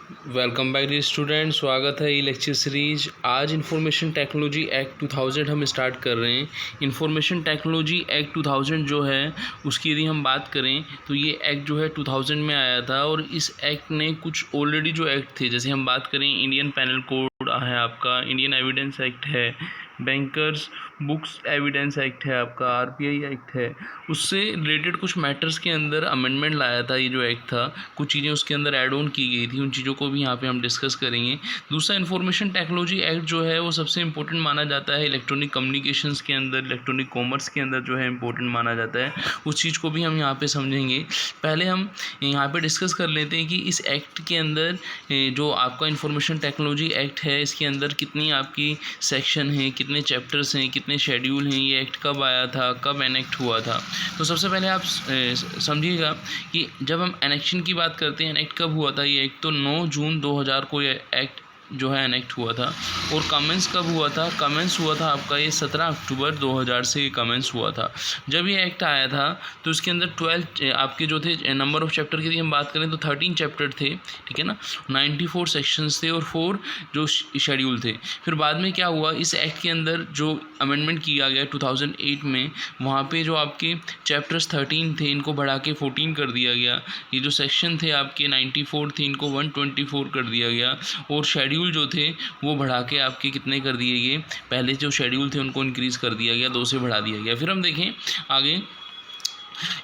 Welcome back dear student. स्वागत है ये लेक्चर सीरीज। आज इंफॉर्मेशन टेक्नोलॉजी एक्ट 2000 हम स्टार्ट कर रहे हैं। इंफॉर्मेशन टेक्नोलॉजी एक्ट 2000 जो है उसकी यदि हम बात करें तो ये एक्ट जो है 2000 में आया था, और इस एक्ट ने कुछ ऑलरेडी जो एक्ट थे, जैसे हम बात करें इंडियन पैनल कोड है आपका, इंडियन एविडेंस एक्ट है, बैंकर्स बुक्स एविडेंस एक्ट है आपका, आरबीआई एक्ट है, उससे रिलेटेड कुछ मैटर्स के अंदर अमेंडमेंट लाया था। ये जो एक्ट था कुछ चीज़ें उसके अंदर ऐड ऑन की गई थी, उन चीज़ों को भी यहाँ पे हम डिस्कस करेंगे। दूसरा, इंफॉर्मेशन टेक्नोलॉजी एक्ट जो है वो सबसे इंपॉर्टेंट माना जाता है इलेक्ट्रॉनिक कम्युनिकेशंस के अंदर, इलेक्ट्रॉनिक कॉमर्स के अंदर जो है इंपॉर्टेंट माना जाता है। उस चीज़ को भी हम यहाँ पे समझेंगे। पहले हम यहाँ पे डिस्कस कर लेते हैं कि इस एक्ट के अंदर जो आपका इंफॉर्मेशन टेक्नोलॉजी एक्ट है इसके अंदर कितनी आपकी सेक्शन है, कितने चैप्टर्स हैं, कितने शेड्यूल हैं, ये एक्ट कब आया था, कब एनेक्ट हुआ था। तो सबसे पहले आप समझिएगा कि जब हम एनेक्शन की बात करते हैं, एनेक्ट कब हुआ था ये एक्ट, तो 9 जून 2000 को ये एक्ट जो है एनेक्ट हुआ था। और कमेंस कब हुआ था? कमेंस हुआ था आपका ये 17 अक्टूबर 2000 से कमेंस हुआ था। जब ये एक्ट आया था तो इसके अंदर 12 आपके जो थे नंबर ऑफ चैप्टर की यदि हम बात करें तो 13 चैप्टर थे, ठीक है ना, 94 सेक्शंस थे और 4 जो शेड्यूल थे। फिर बाद में क्या हुआ, इस एक्ट के अंदर जो अमेंडमेंट किया गया 2008 में, वहाँ पे जो आपके चैप्टर्स 13 थे इनको बढ़ा के 14 कर दिया गया। ये जो सेक्शन थे आपके 94 थे इनको 124 कर दिया गया, और शेड्यूल जो थे वो बढ़ा के आपके कितने कर दिए गए, पहले जो शेड्यूल थे उनको इंक्रीज़ कर दिया गया, 2 से बढ़ा दिया गया। फिर हम देखें आगे,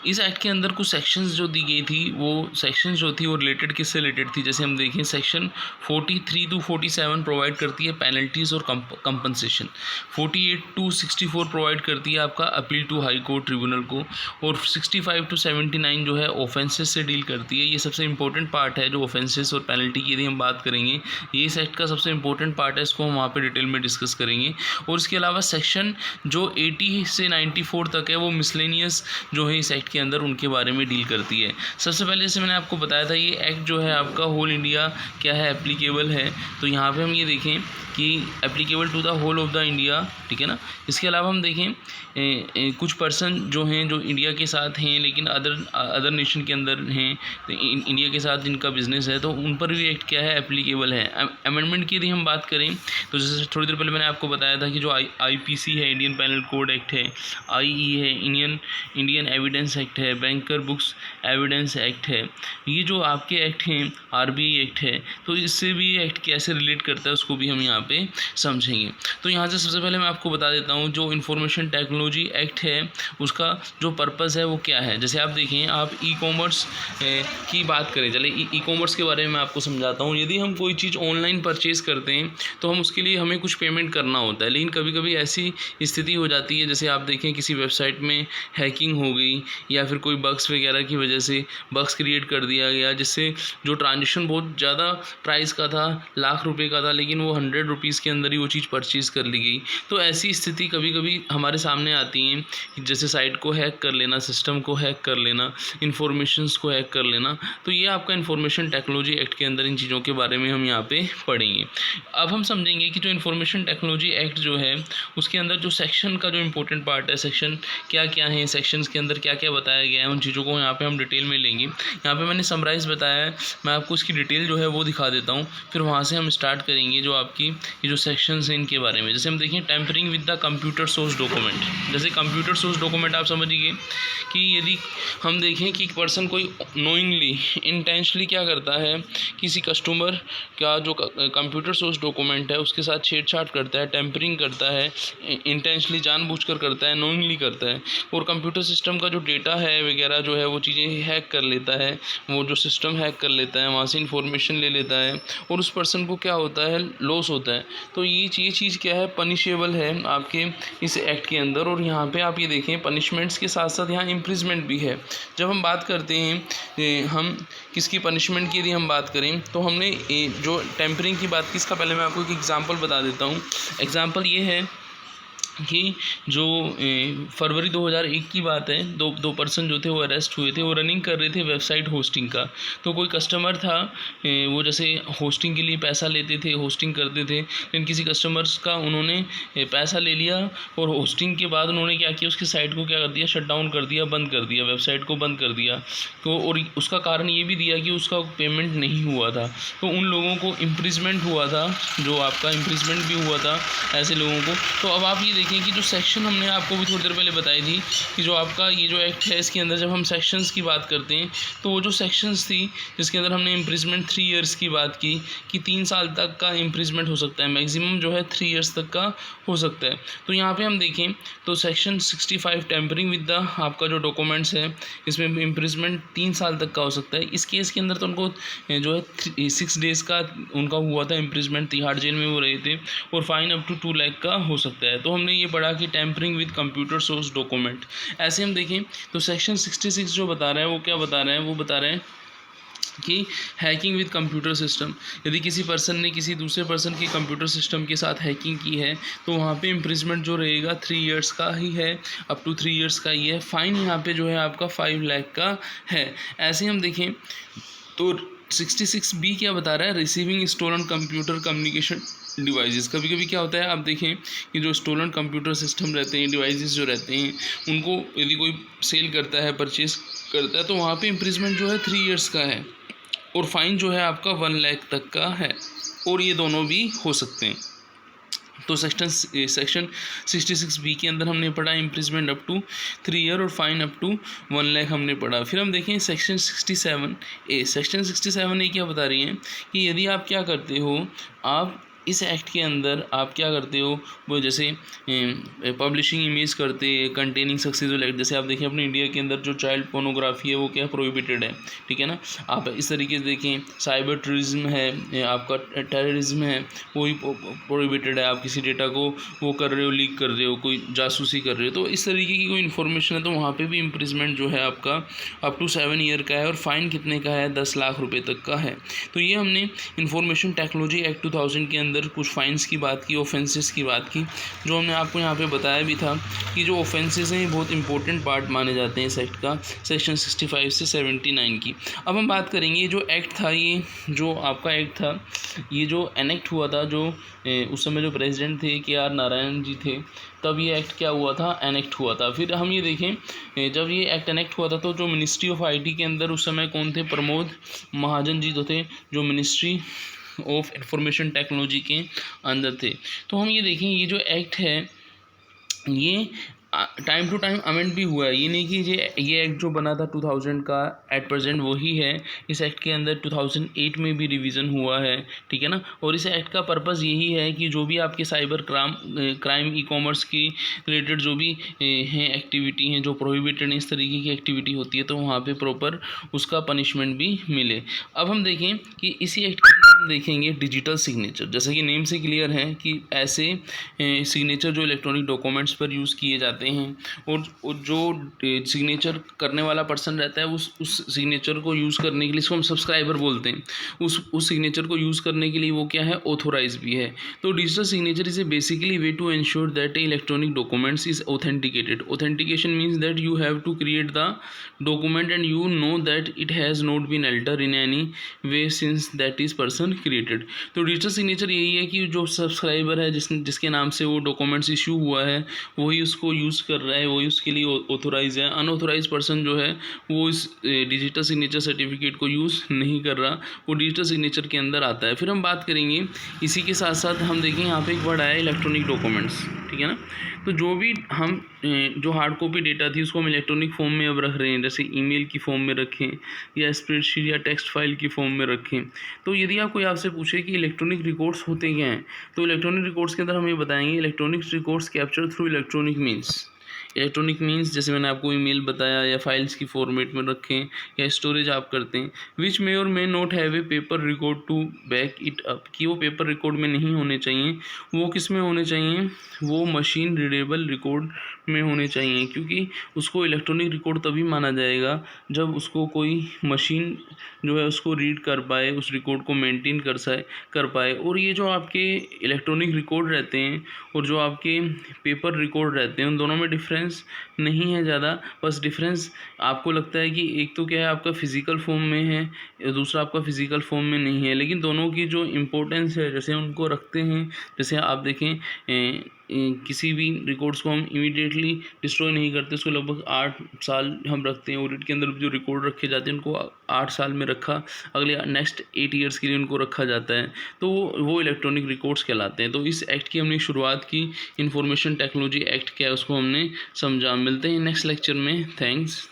इस एक्ट के अंदर कुछ सेक्शंस जो दी गई थी, वो सेक्शंस जो थी वो रिलेटेड किससे रिलेटेड थी, जैसे हम देखें सेक्शन 43 to 47 प्रोवाइड करती है पेनल्टीज़ और कंपनसेशन, 48 to 64 प्रोवाइड करती है आपका appeal to high court tribunal को, और 65 to 79 जो है ऑफेंसेस से डील करती है। ये सबसे इंपॉर्टेंट पार्ट है, जो ऑफेंसेस और पेनल्टी की यदि हम बात करेंगे, ये इस एक्ट का सबसे इंपॉर्टेंट पार्ट है, इसको हम वहाँ पर डिटेल में डिस्कस करेंगे। और इसके अलावा सेक्शन जो 80 से 94 तक है वो मिसलेनियस जो है इस एक्ट के अंदर उनके बारे में डील करती है। सबसे पहले जैसे मैंने आपको बताया था, ये एक्ट जो है आपका होल इंडिया क्या है, एप्लीकेबल है। तो यहाँ पे हम ये देखें कि applicable to the whole of the India, ठीक है ना। इसके अलावा हम देखें कुछ पर्सन जो हैं जो इंडिया के साथ हैं लेकिन अदर नेशन के अंदर हैं, तो इंडिया के साथ जिनका बिजनेस है तो उन पर भी एक्ट क्या है, एप्लीकेबल है। अमेंडमेंट की यदि हम बात करें तो जैसे थोड़ी देर पहले मैंने आपको बताया था कि जो IPC है, इंडियन पैनल कोड एक्ट है, IE है, इंडियन एविडेंस एक्ट है, बैंकर बुक्स एविडेंस एक्ट है, ये जो आपके एक्ट हैं, RBI एक्ट है, तो इससे भी ये एक्ट कैसे रिलेट करता है उसको भी हम यहाँ पे समझेंगे। तो यहाँ से सबसे पहले मैं आपको बता देता हूँ जो इंफॉर्मेशन टेक्नोलॉजी एक्ट है उसका जो पर्पज़ है वो क्या है। जैसे आप देखें, आप ई कॉमर्स की बात करें, चले ई कॉमर्स के बारे में मैं आपको समझाता हूँ। यदि हम कोई चीज़ ऑनलाइन परचेज़ करते हैं तो हम उसके लिए हमें कुछ पेमेंट करना होता है, लेकिन कभी कभी ऐसी स्थिति हो जाती है, जैसे आप देखें किसी वेबसाइट में हैकिंग हो गई या फिर कोई बग्स वगैरह की वजह से बग्स क्रिएट कर दिया गया, जिससे जो ट्रांजेक्शन बहुत ज़्यादा प्राइस का था, लाख रुपए का था, लेकिन वो 100 रुपीज़ के अंदर ही वो चीज़ परचेज़ कर ली गई। तो ऐसी स्थिति कभी कभी हमारे सामने आती हैं, जैसे साइट को हैक कर लेना, सिस्टम को हैक कर लेना, इन्फॉर्मेशंस को हैक कर लेना। तो ये आपका इंफॉर्मेशन टेक्नोलॉजी एक्ट के अंदर इन चीज़ों के बारे में हम यहाँ पे पढ़ेंगे। अब हम समझेंगे कि जो इंफॉर्मेशन टेक्नोलॉजी एक्ट जो है उसके अंदर जो सेक्शन का जो इंपॉर्टेंट पार्ट है, सेक्शन क्या क्या है, सेक्शंस के अंदर क्या क्या बताया गया है, उन चीज़ों को यहाँ पे हम डिटेल में लेंगे। यहाँ पे मैंने समराइज़ बताया है, मैं आपको इसकी डिटेल जो है वो दिखा देता हूँ, फिर वहाँ से हम स्टार्ट करेंगे जो आपकी ये जो सेक्शंस हैं इनके बारे में। जैसे हम देखें tampering with the computer source document. जैसे कंप्यूटर सोर्स डॉक्यूमेंट आप समझिए कि यदि हम देखें कि पर्सन कोई नोइंगली, इंटेंशनली क्या करता है, किसी कस्टमर का जो कंप्यूटर सोर्स डॉक्यूमेंट है उसके साथ छेड़छाड़ करता है, टेम्परिंग करता है, इंटेंशनली जानबूझकर करता है, नोइंगली करता है, और कंप्यूटर सिस्टम का जो डेटा है वगैरह जो है वो चीज़ें हैक कर लेता है, वो जो सिस्टम हैक कर लेता है, वहाँ से इन्फॉर्मेशन ले लेता है और उस पर्सन को क्या होता है, लॉस होता है। तो ये चीज़ क्या है, पनिशेबल है आपके इस एक्ट के अंदर। और यहाँ पे आप ये देखें पनिशमेंट्स के साथ साथ यहाँ इम्प्रिजमेंट भी है। जब हम बात करते हैं हम किसकी पनिशमेंट की यदि हम बात करें तो हमने जो टेम्परिंग की बात की, इसका पहले मैं आपको एक एग्जांपल बता देता हूँ। एग्जांपल ये है कि जो फरवरी 2001 की बात है, दो पर्सन जो थे वो अरेस्ट हुए थे। वो रनिंग कर रहे थे वेबसाइट होस्टिंग का। तो कोई कस्टमर था, वो जैसे होस्टिंग के लिए पैसा लेते थे, होस्टिंग करते थे, लेकिन किसी कस्टमर्स का उन्होंने पैसा ले लिया और होस्टिंग के बाद उन्होंने क्या किया, उसकी साइट को क्या कर दिया, शट डाउन कर दिया, बंद कर दिया, वेबसाइट को बंद कर दिया। तो और उसका कारण ये भी दिया कि उसका पेमेंट नहीं हुआ था। तो उन लोगों को इम्प्रिजमेंट हुआ था, जो आपका इम्प्रिजमेंट भी हुआ था ऐसे लोगों को। तो अब आप ये देखें कि जो सेक्शन हमने आपको भी थोड़ी देर पहले बताई थी कि जो आपका ये जो एक्ट है, इसके अंदर जब हम सेक्शंस की बात करते हैं तो वो जो सेक्शंस थी जिसके अंदर हमने इम्प्रिजमेंट 3 इयर्स की बात की कि 3 साल तक का इम्प्रिजमेंट हो सकता है, मैक्सिमम जो है 3 इयर्स तक का हो सकता है। तो यहाँ पे हम देखें तो सेक्शन 65 टेम्परिंग विद द आपका जो डॉक्यूमेंट्स है, इसमें इम्प्रिजमेंट 3 साल तक का हो सकता है। इस केस के अंदर तो उनको जो है 6 डेज़ का उनका हुआ था इम्प्रिजमेंट, तिहाड़ जेल में वो रहे थे, और फाइन अप टू 2 लाख का हो सकता है। तो हमने ये पढ़ा कि tampering with computer source document. ऐसे हम देखें तो सेक्शन 66 जो बता रहा है वो क्या बता रहा है, वो बता रहे हैं कि हैकिंग विद कंप्यूटर सिस्टम। यदि किसी पर्सन ने किसी दूसरे पर्सन के कंप्यूटर सिस्टम के साथ हैकिंग की है तो वहाँ पे इम्प्रिजमेंट जो रहेगा 3 इयर्स का ही है, अप टू 3 इयर्स का ही है। फाइन यहाँ पे जो है आपका 5 लाख का है। ऐसे हम देखें तो 66B क्या बता रहा है, receiving stolen computer communication devices. कभी कभी क्या होता है, आप देखें कि जो स्टोलन कंप्यूटर सिस्टम रहते हैं, डिवाइसेस जो रहते हैं, उनको यदि कोई सेल करता है, परचेज करता है, तो वहाँ पे इम्प्रिजमेंट जो है 3 इयर्स का है और फाइन जो है आपका 1 लाख तक का है, और ये दोनों भी हो सकते हैं। तो सेक्शन 66B के अंदर हमने पढ़ा इम्प्रिजमेंट अप टू 3 ईयर और फाइन अप टू 1 लाख हमने पढ़ा। फिर हम देखें सेक्शन 67A। सेक्शन 67A क्या बता रही है कि यदि आप क्या करते हो, आप इस एक्ट के अंदर आप क्या करते हो, वो जैसे पब्लिशिंग इमेज करते कंटेनिंग सक्सेसफुल एक्ट। जैसे आप देखें अपने इंडिया के अंदर जो चाइल्ड पोर्नोग्राफी है वो क्या प्रोहिबिटेड है, ठीक है ना। आप इस तरीके से देखें, साइबर टूरिज्म है, आपका टेररिज्म है, वो ही प्रोहिबिटेड है। आप किसी डेटा को वो कर रहे हो, लीक कर रहे हो, कोई जासूसी कर रहे हो, तो इस तरीके की कोई इन्फॉर्मेशन है तो वहाँ पे भी इम्प्रिजमेंट जो है आपका अप टू 7 ईयर का है, और फाइन कितने का है, 10 लाख रुपए तक का है। तो ये हमने इंफॉर्मेशन टेक्नोलॉजी एक्ट 2000 के अंदर कुछ फाइन्स की बात की, ऑफेंसेस की बात की, जो हमने आपको यहाँ पे बताया भी था कि जो ऑफेंसेस हैं बहुत इंपॉर्टेंट पार्ट माने जाते हैं इस एक्ट का, सेक्शन 65 से 79 की। अब हम बात करेंगे जो एक्ट था, ये जो आपका एक्ट था, ये जो एनेक्ट हुआ था, जो उस समय जो प्रेसिडेंट थे KR नारायण जी थे, तब ये एक्ट क्या हुआ था, एनेक्ट हुआ था। फिर हम ये देखें जब ये एक्ट एनेक्ट हुआ था तो जो मिनिस्ट्री ऑफ IT के अंदर उस समय कौन थे, प्रमोद महाजन जी तो थे, जो मिनिस्ट्री ऑफ इंफॉर्मेशन टेक्नोलॉजी के अंदर थे। तो हम ये देखें ये जो एक्ट है ये टाइम टू टाइम अमेंड भी हुआ है, ये नहीं कि ये एक्ट जो बना था 2000 का एट प्रेजेंट वही है। इस एक्ट के अंदर 2008 में भी रिवीजन हुआ है, ठीक है ना। और इस एक्ट का पर्पस यही है कि जो भी आपके साइबर क्राइम ई कॉमर्स की रिलेटेड जो भी हैं एक्टिविटी हैं जो प्रोहिबिटेड इस तरीके की एक्टिविटी होती है, तो वहाँ पे प्रॉपर उसका पनिशमेंट भी मिले। अब हम देखें कि इसी एक्ट के अंदर हम देखेंगे डिजिटल सिग्नेचर। जैसे कि नेम से क्लियर है कि ऐसे सिग्नेचर जो इलेक्ट्रॉनिक डॉक्यूमेंट्स पर यूज़ किए जाते हैं, और जो सिग्नेचर करने वाला पर्सन रहता है उस सिग्नेचर को यूज़ करने के लिए, इसको हम सब्सक्राइबर बोलते हैं, उस सिग्नेचर को यूज़ करने के लिए वो क्या है, ऑथोराइज भी है। तो digital signature is a basically way to ensure that a electronic documents is authenticated. Authentication means that you have to create the document and you know that it has not been altered in any way since that is person created। तो digital signature यही है कि जो subscriber है जिसके नाम से वो डॉक्यूमेंट्स इशू हुआ है वही उसको यूज़ कर रहा है, वही उसके लिए ऑथोराइज है। अनऑथोराइज पर्सन जो है वो इस डिजिटल सिग्नेचर सर्टिफिकेट को यूज़ नहीं कर रहा, वो डिजिटल सिग्नेचर के अंदर आता है। फिर हम बात करेंगे इसी के साथ साथ हम देखेंगे यहाँ पे एक वर्ड आया इलेक्ट्रॉनिक डॉक्यूमेंट्स, ठीक है ना। तो जो भी हम जो हार्ड कॉपी डेटा थी उसको हम इलेक्ट्रॉनिक फॉर्म में अब रख रहे हैं, जैसे ईमेल की फॉर्म में रखें या स्प्रेडशीट या टेक्स्ट फाइल की फॉर्म में रखें। तो यदि आप कोई आपसे पूछे कि इलेक्ट्रॉनिक रिकॉर्ड्स होते क्या हैं, तो इलेक्ट्रॉनिक रिकॉर्ड्स के अंदर हम ये बताएंगे electronic records capture through electronic means. Electronic means जैसे मैंने आपको ईमेल बताया, या फाइल्स की फॉर्मेट में रखें, या स्टोरेज आप करते हैं। विच मे और may not have a paper record to back it up, कि वो पेपर रिकॉर्ड में नहीं होने चाहिए। वो किस में होने चाहिए? वो मशीन रीडेबल रिकॉर्ड में होने चाहिए, क्योंकि उसको इलेक्ट्रॉनिक रिकॉर्ड तभी माना जाएगा जब उसको कोई मशीन जो है उसको रीड कर पाए, उस रिकॉर्ड को मेंटेन कर पाए। और ये जो आपके इलेक्ट्रॉनिक रिकॉर्ड रहते हैं और जो आपके पेपर रिकॉर्ड रहते हैं, उन दोनों में डिफरेंस नहीं है ज़्यादा। बस डिफरेंस आपको लगता है कि एक तो क्या है, आपका फिज़िकल फॉर्म में है, दूसरा आपका फिज़िकल फॉर्म में नहीं है, लेकिन दोनों की जो इम्पोर्टेंस है, जैसे उनको रखते हैं, जैसे आप देखें किसी भी रिकॉर्ड्स को हम इमीडिएटली डिस्ट्रॉय नहीं करते, उसको लगभग 8 साल हम रखते हैं। ऑडिट के अंदर जो रिकॉर्ड रखे जाते हैं उनको 8 साल में रखा, अगले नेक्स्ट 8 ईयर्स के लिए उनको रखा जाता है, तो वो इलेक्ट्रॉनिक रिकॉर्ड्स कहलाते हैं। तो इस एक्ट की हमने शुरुआत की, इंफॉर्मेशन टेक्नोलॉजी एक्ट क्या है उसको हमने समझा। मिलते हैं नेक्स्ट लेक्चर में। थैंक्स।